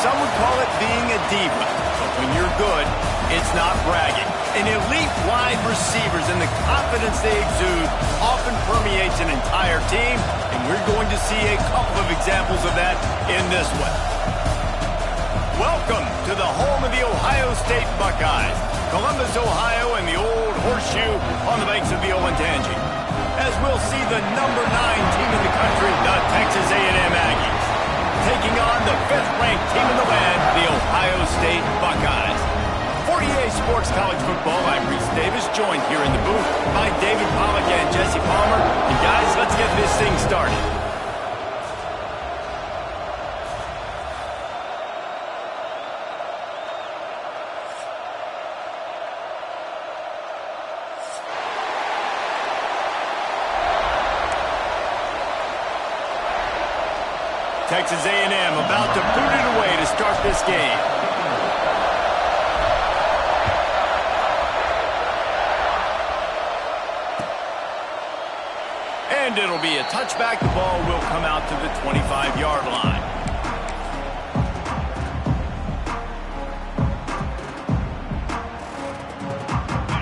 Some would call it being a diva. But when you're good, it's not bragging. And elite wide receivers and the confidence they exude often permeates an entire team, and we're going to see a couple of examples of that in this one. Welcome to the home of the Ohio State Buckeyes, Columbus, Ohio, and the old horseshoe on the banks of the Ncaa. As we'll see the number 9 team in the country, the Texas A&M Aggies, taking on the 5th-ranked team in the land, the Ohio State Buckeyes. For EA Sports College Football, I'm Reese Davis, joined here in the booth by David Pollack and Jesse Palmer. And guys, let's get this thing started. Texas A&M about to boot it away to start this game. And it'll be a touchback. The ball will come out to the 25-yard line.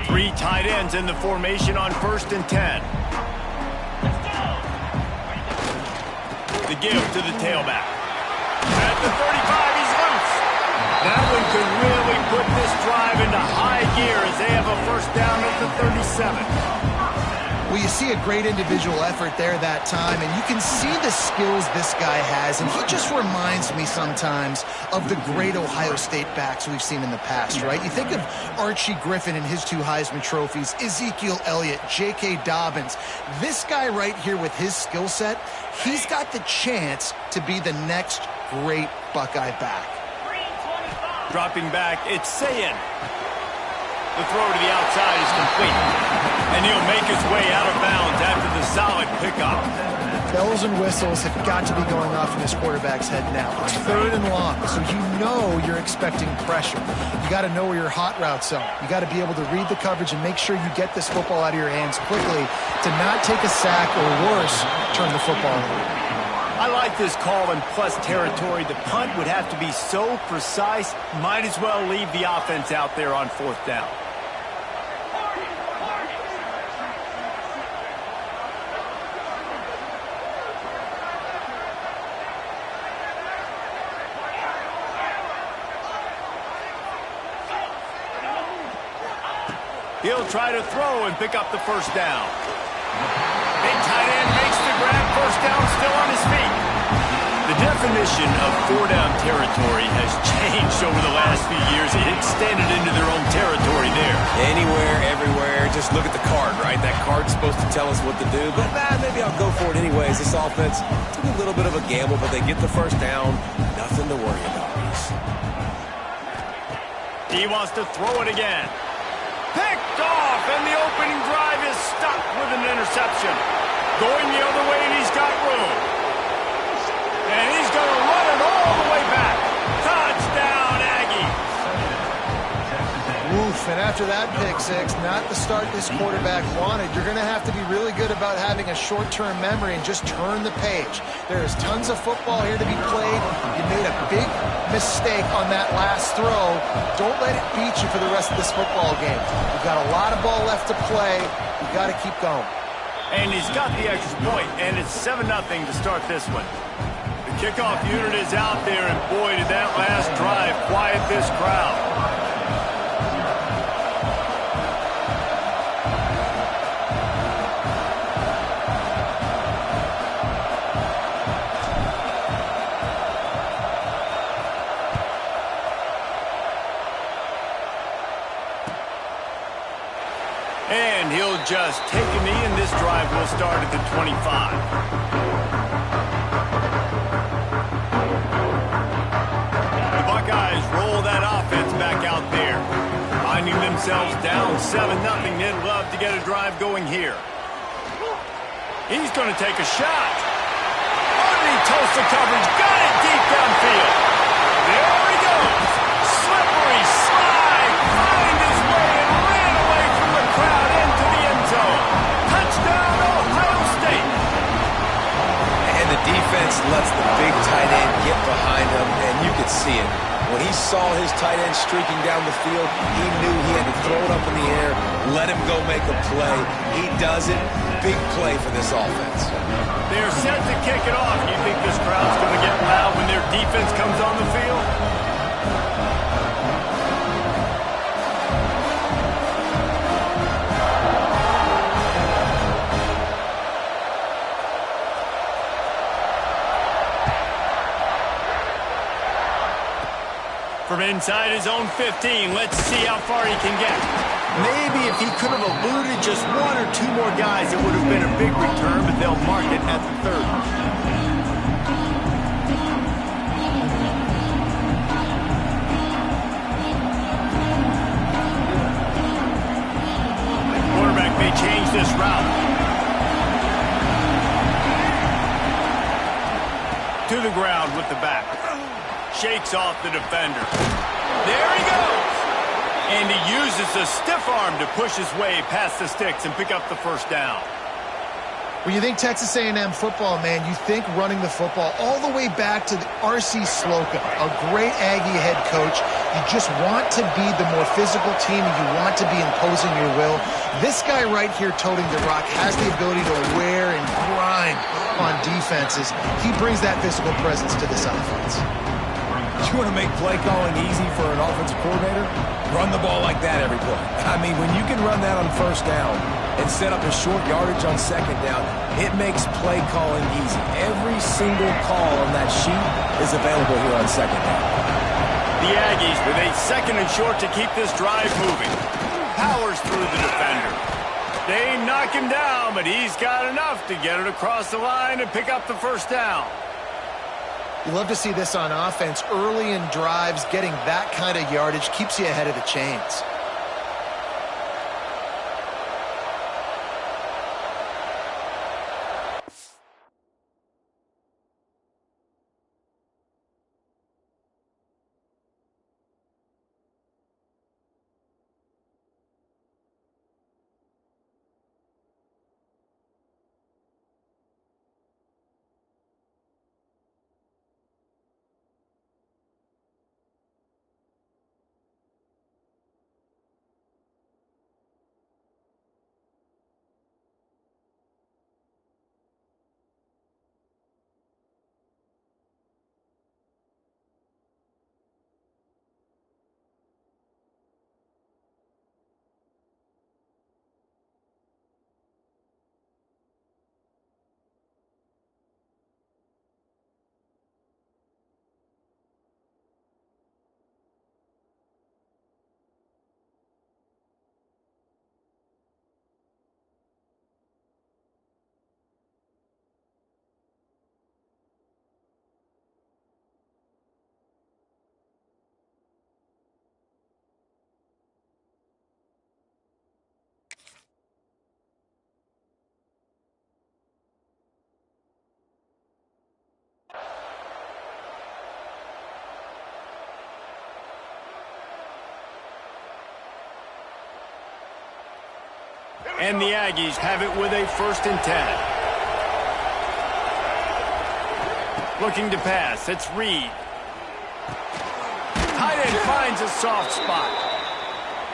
Three tight ends in the formation on 1st and 10. The give to the tailback. At the 35, he's loose. That one could really put this drive into high gear as they have a first down at the 37. Well, you see a great individual effort there that time, and you can see the skills this guy has, and he just reminds me sometimes of the great Ohio State backs we've seen in the past, right? You think of Archie Griffin and his 2 Heisman trophies, Ezekiel Elliott, J.K. Dobbins. This guy right here with his skill set, he's got the chance to be the next great Buckeye back. Dropping back, it's Sayin. The throw to the outside is complete. And he'll make his way out of bounds after the solid pickup. Bells and whistles have got to be going off in this quarterback's head now. It's 3rd and long, so you know you're expecting pressure. You got to know where your hot routes are. You got to be able to read the coverage and make sure you get this football out of your hands quickly to not take a sack or worse, turn the football over. I like this call in plus territory. The punt would have to be so precise, might as well leave the offense out there on 4th down. He'll try to throw and pick up the first down. Big tight end makes the grab, first down, still on his feet. The definition of 4-down territory has changed over the last few years. It extended into their own territory there. Anywhere, everywhere, just look at the card, right? That card's supposed to tell us what to do, but maybe I'll go for it anyways. This offense took a little bit of a gamble, but they get the first down. Nothing to worry about, Reese. He wants to throw it again. Picked off, and the opening drive is stopped with an interception. Going the other way, and he's got room. And he's going to run it all the way back. Touchdown, Aggies. Oof, and after that pick six, not the start this quarterback wanted. You're going to have to be really good about having a short-term memory and just turn the page. There is tons of football here to be played. You made a big mistake on that last throw. Don't let it beat you for the rest of this football game. You've got a lot of ball left to play. You've got to keep going. And he's got the extra point, and it's 7-0 to start this one. The kickoff unit is out there, and boy, did that last drive quiet this crowd. And he'll just take a knee, and this drive will start at the 25. The Buckeyes roll that offense back out there. Finding themselves down 7-0, they'd love to get a drive going here. He's going to take a shot. Underneath Tulsa coverage, got it deep downfield. There he goes. Slippery slide, find his way and ran away from the crowd into the end zone. Touchdown, Ohio State. And the defense lets the big tight end get behind him, and you could see it. When he saw his tight end streaking down the field, he knew he had to throw it up in the air, let him go make a play. He does it. Big play for this offense. They're set to kick it off. You think this crowd's going to get loud when their defense comes on the field? From inside his own 15, let's see how far he can get. Maybe if he could have eluded just one or two more guys, it would have been a big return, but they'll mark it at the 30. The quarterback may change this route. To the ground with the back. Shakes off the defender. There he goes. And he uses the stiff arm to push his way past the sticks and pick up the first down. When you think Texas A&M football, man, you think running the football all the way back to the R.C. Slocum, a great Aggie head coach. You just want to be the more physical team, and you want to be imposing your will. This guy right here toting the rock has the ability to wear and grind on defenses. He brings that physical presence to this offense. You want to make play calling easy for an offensive coordinator? Run the ball like that every play. I mean, when you can run that on first down and set up a short yardage on second down, it makes play calling easy. Every single call on that sheet is available here on second down. The Aggies with a second and short to keep this drive moving. Powers through the defender. They knock him down, but he's got enough to get it across the line and pick up the first down. You love to see this on offense. Early in drives, getting that kind of yardage keeps you ahead of the chains. And the Aggies have it with a 1st and 10. Looking to pass. It's Reed. Tight end finds a soft spot.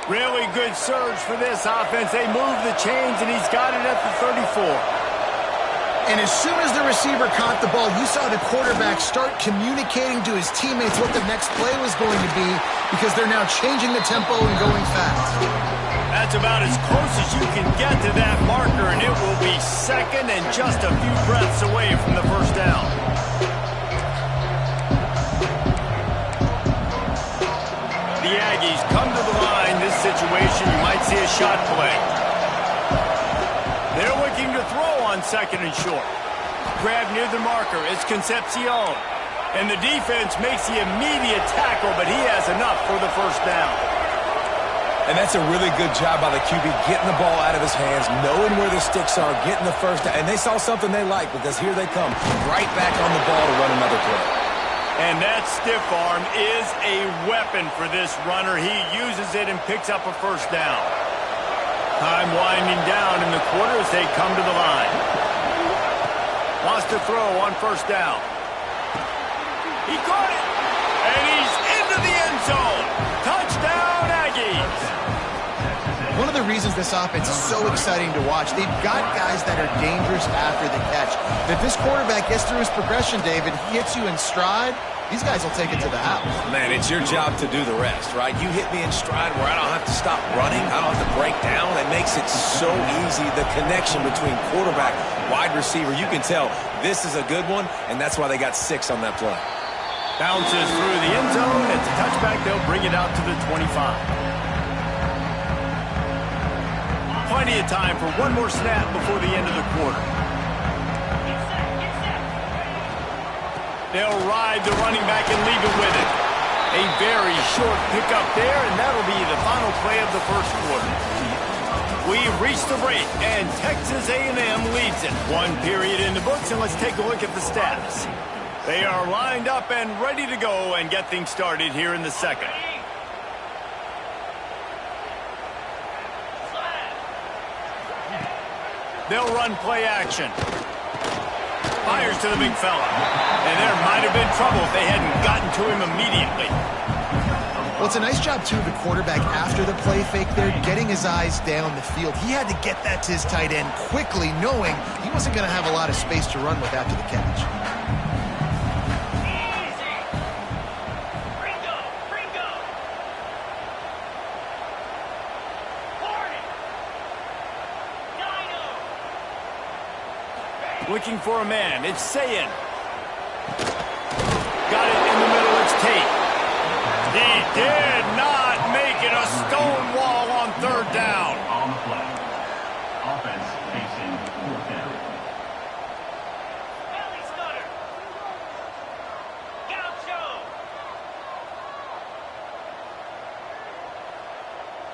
Really good surge for this offense. They move the chains, and he's got it at the 34. And as soon as the receiver caught the ball, you saw the quarterback start communicating to his teammates what the next play was going to be, because they're now changing the tempo and going fast. That's about as close as you can get to that marker, and it will be second and just a few breaths away from the first down. The Aggies come to the line. This situation, you might see a shot play. They're looking to throw on 2nd and short. Grab near the marker. It's Concepcion. And the defense makes the immediate tackle, but he has enough for the first down. And that's a really good job by the QB, getting the ball out of his hands, knowing where the sticks are, getting the first down. And they saw something they like, because here they come, right back on the ball to run another play. And that stiff arm is a weapon for this runner. He uses it and picks up a first down. Time winding down in the quarter as they come to the line. Wants to throw on 1st down. He caught it, and he the reasons this offense is so exciting to watch. They've got guys that are dangerous after the catch. If this quarterback gets through his progression, David, he hits you in stride, these guys will take it to the house. Man, it's your job to do the rest, right? You hit me in stride where I don't have to stop running. I don't have to break down. It makes it so easy. The connection between quarterback, wide receiver, you can tell this is a good one, and that's why they got 6 on that play. Bounces through the end zone. It's a touchback. They'll bring it out to the 25. Plenty of time for one more snap before the end of the quarter. They'll ride the running back and leave it with it. A very short pickup there, and that'll be the final play of the first quarter. We've reached the break, and Texas A&M leads it. 1 period in the books, and let's take a look at the stats. They are lined up and ready to go and get things started here in the second. They'll run play action. Fires to the big fella. And there might have been trouble if they hadn't gotten to him immediately. Well, it's a nice job, too, of the quarterback after the play fake there, getting his eyes down the field. He had to get that to his tight end quickly, knowing he wasn't going to have a lot of space to run with after the catch. Looking for a man. It's Ncaa. Got it in the middle. It's Tate. He did not make it a stone wall on 3rd down. On the play. Offense facing 4th down. Belly stutter. Gaucho.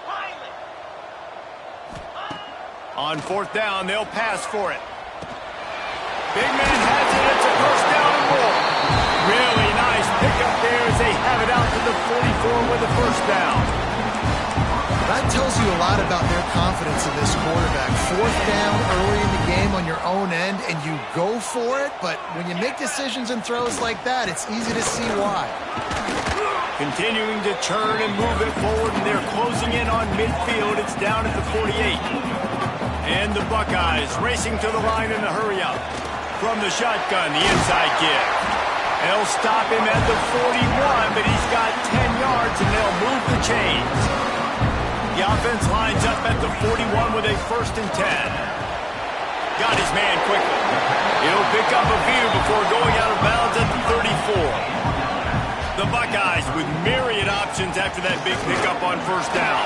Pilot. On 4th down, they'll pass for it. Big man has it. It's a first down and more. Really nice pickup there as they have it out to the 44 with a first down. That tells you a lot about their confidence in this quarterback. 4th down early in the game on your own end, and you go for it, but when you make decisions and throws like that, it's easy to see why. Continuing to churn and move it forward, and they're closing in on midfield. It's down at the 48. And the Buckeyes racing to the line in a hurry-up. From the shotgun, the inside give. They'll stop him at the 41, but he's got 10 yards, and they'll move the chains. The offense lines up at the 41 with a 1st and 10. Got his man quickly. He'll pick up a few before going out of bounds at the 34. The Buckeyes with myriad options after that big pickup on 1st down.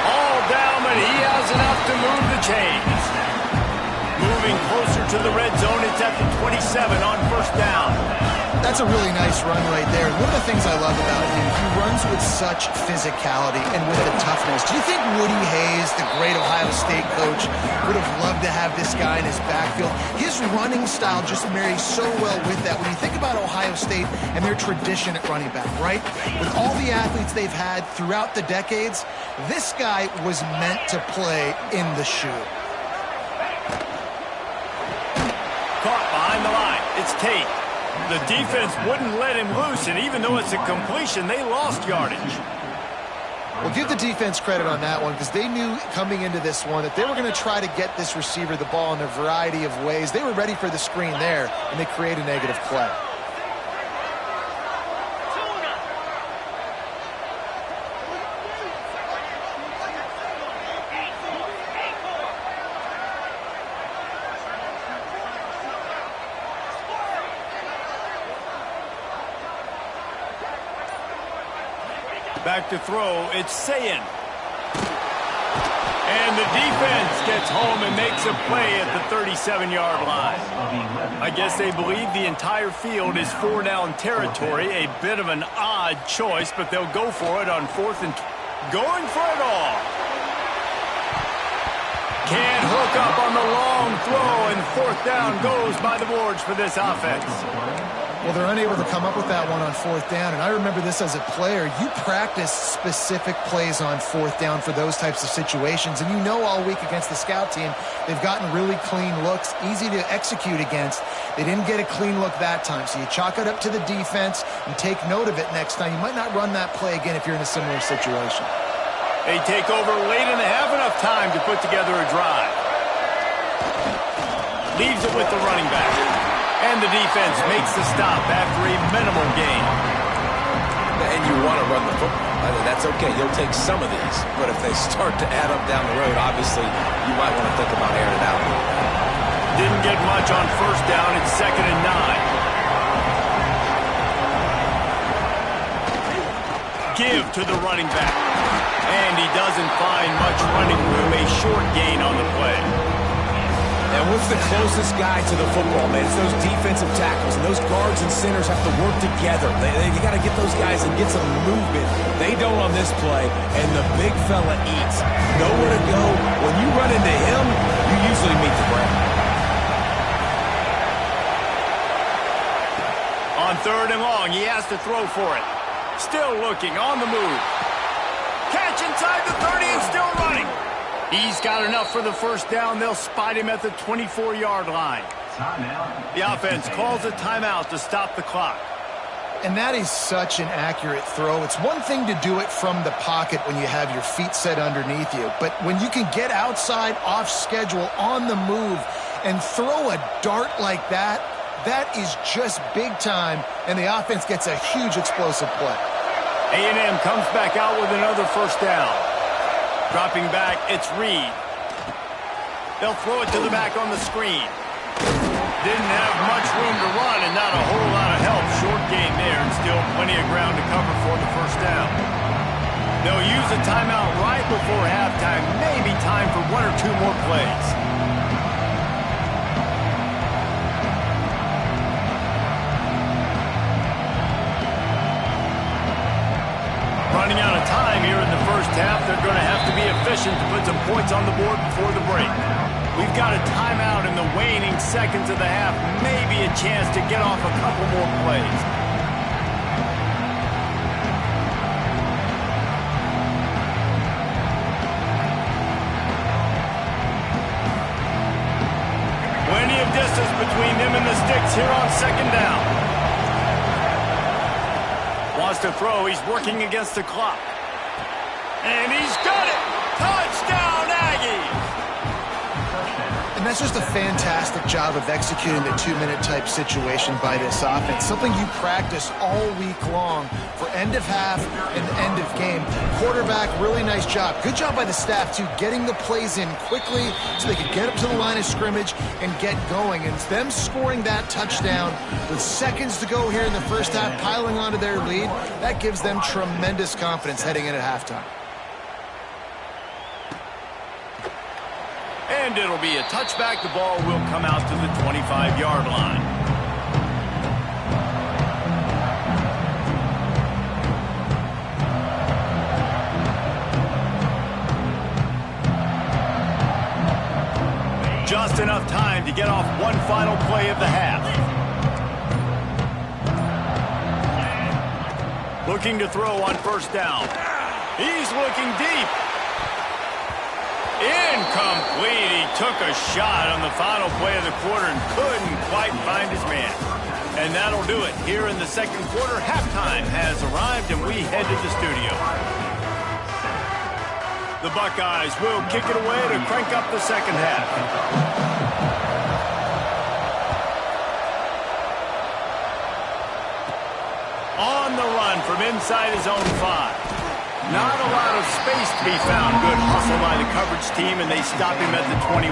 All down, but he has enough to move the chains. Moving closer to the red zone, it's at the 27 on 1st down. That's a really nice run right there. One of the things I love about him, he runs with such physicality and with the toughness. Do you think Woody Hayes, the great Ohio State coach, would have loved to have this guy in his backfield? His running style just marries so well with that. When you think about Ohio State and their tradition at running back, right? With all the athletes they've had throughout the decades, this guy was meant to play in the shoe. Caught behind the line. It's Tate. The defense wouldn't let him loose, and even though it's a completion, they lost yardage. Well, give the defense credit on that one because they knew coming into this one that they were going to try to get this receiver the ball in a variety of ways. They were ready for the screen there, and they create a negative play. Back to throw, it's Ncaa. And the defense gets home and makes a play at the 37-yard line. I guess they believe the entire field is 4-down territory. A bit of an odd choice, but they'll go for it on 4th and going for it all. Can't hook up on the long throw, and 4th down goes by the boards for this offense. Well, they're unable to come up with that one on 4th down, and I remember this as a player. You practice specific plays on 4th down for those types of situations, and you know all week against the scout team, they've gotten really clean looks, easy to execute against. They didn't get a clean look that time, so you chalk it up to the defense and take note of it next time. You might not run that play again if you're in a similar situation. They take over late and they have enough time to put together a drive. Leaves it with the running back. And the defense makes the stop after a minimal gain. And you want to run the football. That's okay. You'll take some of these. But if they start to add up down the road, obviously, you might want to think about airing it out. Didn't get much on first down. It's 2nd and 9. Give to the running back. And he doesn't find much running room. A short gain on the play. And what's the closest guy to the football, man? It's those defensive tackles. And those guards and centers have to work together. They got to get those guys and get some movement. They don't on this play. And the big fella eats. Nowhere to go. When you run into him, you usually meet the ground. On 3rd and long, he has to throw for it. Still looking, on the move. Catch inside the 30 and still running. He's got enough for the first down. They'll spot him at the 24-yard line. The offense calls a timeout to stop the clock. And that is such an accurate throw. It's one thing to do it from the pocket when you have your feet set underneath you, but when you can get outside, off schedule, on the move, and throw a dart like that, that is just big time, and the offense gets a huge explosive play. A&M comes back out with another first down. Dropping back, it's Reed. They'll throw it to the back on the screen. Didn't have much room to run and not a whole lot of help. Short gain there and still plenty of ground to cover for the first down. They'll use a timeout right before halftime. Maybe time for 1 or 2 more plays. Running out of time here in the first half. They're going to have to be efficient to put some points on the board before the break. We've got a timeout in the waning seconds of the half. Maybe a chance to get off a couple more plays. Plenty of distance between them and the sticks here on 2nd down. Wants to throw. He's working against the clock. And he's got it. Touchdown, Aggies. And that's just a fantastic job of executing the 2-minute type situation by this offense. Something you practice all week long for end of half and end of game. Quarterback, really nice job. Good job by the staff, too, getting the plays in quickly so they could get up to the line of scrimmage and get going. And them scoring that touchdown with seconds to go here in the first half, piling onto their lead, that gives them tremendous confidence heading in at halftime. And it'll be a touchback. The ball will come out to the 25-yard line. Just enough time to get off one final play of the half. Looking to throw on first down. He's looking deep. Incomplete. He took a shot on the final play of the quarter and couldn't quite find his man. And that'll do it. Here in the second quarter, halftime has arrived and we head to the studio. The Buckeyes will kick it away to crank up the second half. On the run from inside his own 5. Not a lot of space to be found. Good hustle by the coverage team, and they stop him at the 21.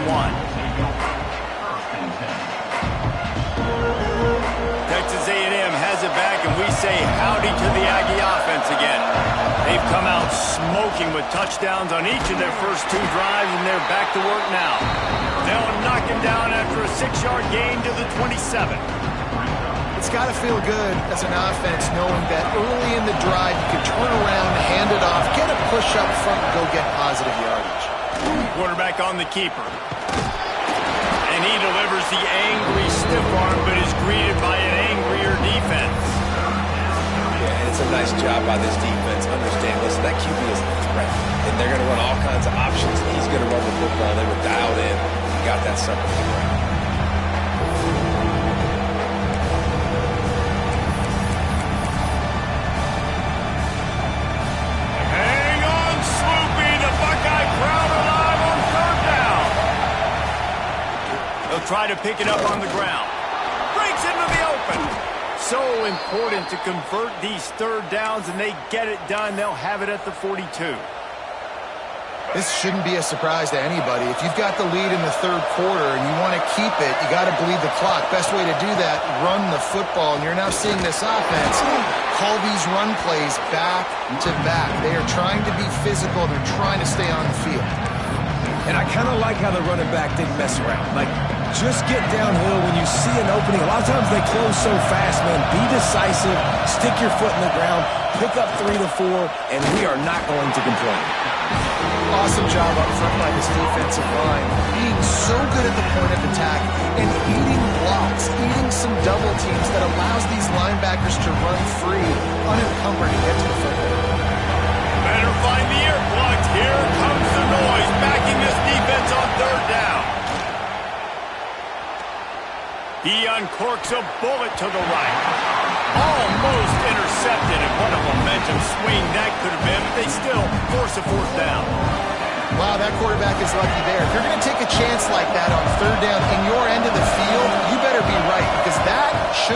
Texas A&M has it back, and we say howdy to the Aggie offense again. They've come out smoking with touchdowns on each of their first 2 drives, and they're back to work now. They'll knock him down after a 6-yard gain to the 27. It's got to feel good as an offense knowing that early in the drive you can turn around, hand it off, get a push up front, and go get positive yardage. Quarterback on the keeper. And he delivers the angry stiff arm, but is greeted by an angrier defense. Yeah, and it's a nice job by this defense. Understand, listen, that QB is a threat. And they're going to run all kinds of options, and he's going to run the football. They were dialed in. Got that sucker to the ground. Hang on, Sloopy! try to pick it up on the ground. Breaks into the open. So important to convert these third downs, and they get it done. They'll have it at the 42. This shouldn't be a surprise to anybody. If you've got the lead in the third quarter and you want to keep it, you got to bleed the clock. Best way to do that, run the football. And you're now seeing this offense call these run plays back to back. They are trying to be physical. They're trying to stay on the field. And I kind of like how the running back didn't mess around. Like, just get downhill when you see an opening. A lot of times they close so fast, man. Be decisive, stick your foot in the ground, pick up 3 to 4, and we are not going to complain. Awesome job up front by this defensive line. Being so good at the point of attack and eating blocks, eating some double teams that allows these linebackers to run free, unencumbered to get to the football. Better find the earplugs. Here comes the noise, backing this defense on third down. He uncorks a bullet to the right. Almost intercepted, and what a momentum swing that could have been, but they still force a fourth down. Wow, that quarterback is lucky there. If you're going to take a chance like that on third down in your end of the field, you better be right, because that should have